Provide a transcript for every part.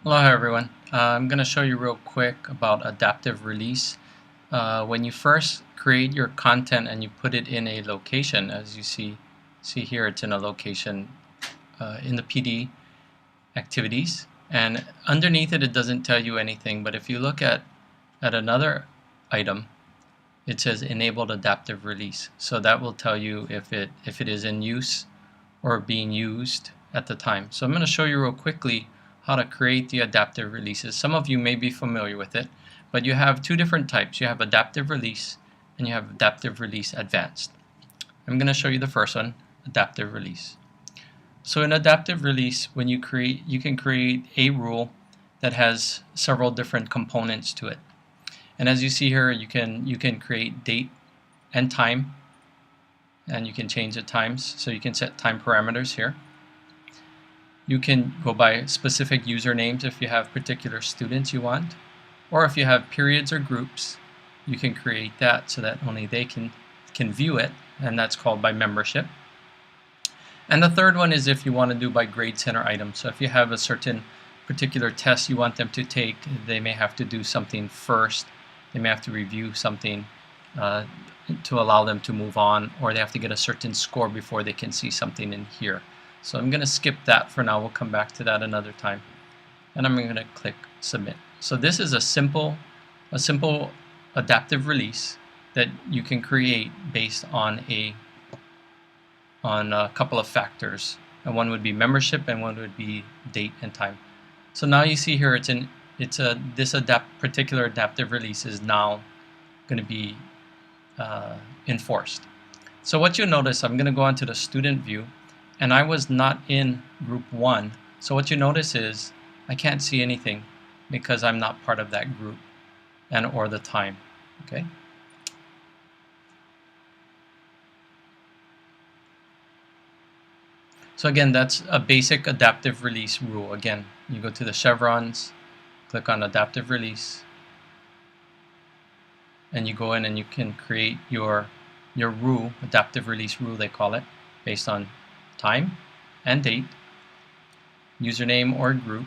Hello everyone. I'm going to show you real quick about adaptive release. When you first create your content and you put it in a location, as you see here, it's in a location in the PD activities, and underneath it, it doesn't tell you anything. But if you look at another item, it says enabled adaptive release. So that will tell you if it is in use or being used at the time. So I'm going to show you real quickly how to create the adaptive releases. Some of you may be familiar with it, but you have two different types. You have adaptive release and you have adaptive release advanced. I'm going to show you the first one, adaptive release. So in adaptive release, when you can create a rule that has several different components to it. And as you see here, you can create date and time, and you can change the times, so you can set time parameters here. You can go by specific usernames if you have particular students you want, or if you have periods or groups, you can create that so that only they can view it, and that's called by membership. And the third one is if you want to do by grade center item. So if you have a certain particular test you want them to take, they may have to do something first, they may have to review something to allow them to move on, or they have to get a certain score before they can see something in here. So I'm going to skip that for now. We'll come back to that another time. And I'm going to click submit. So this is a simple adaptive release that you can create based on a couple of factors. And one would be membership and one would be date and time. So now you see here this particular adaptive release is now going to be enforced. So what you'll notice, I'm going to go on to the student view, and I was not in group 1. So what you notice is I can't see anything because I'm not part of that group or the time. Okay. So again, that's a basic adaptive release rule. Again, you go to the chevrons, click on adaptive release, and you go in and you can create your rule, adaptive release rule they call it, based on time and date, username or group,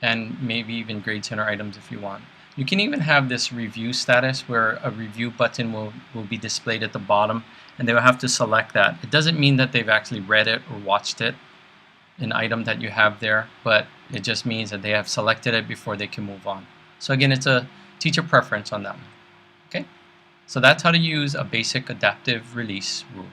and maybe even grade center items if you want. You can even have this review status where a review button will be displayed at the bottom, and they will have to select that. It doesn't mean that they've actually read it or watched it, an item that you have there, but it just means that they have selected it before they can move on. So again, it's a teacher preference on that one. Okay, so that's how to use a basic adaptive release rule.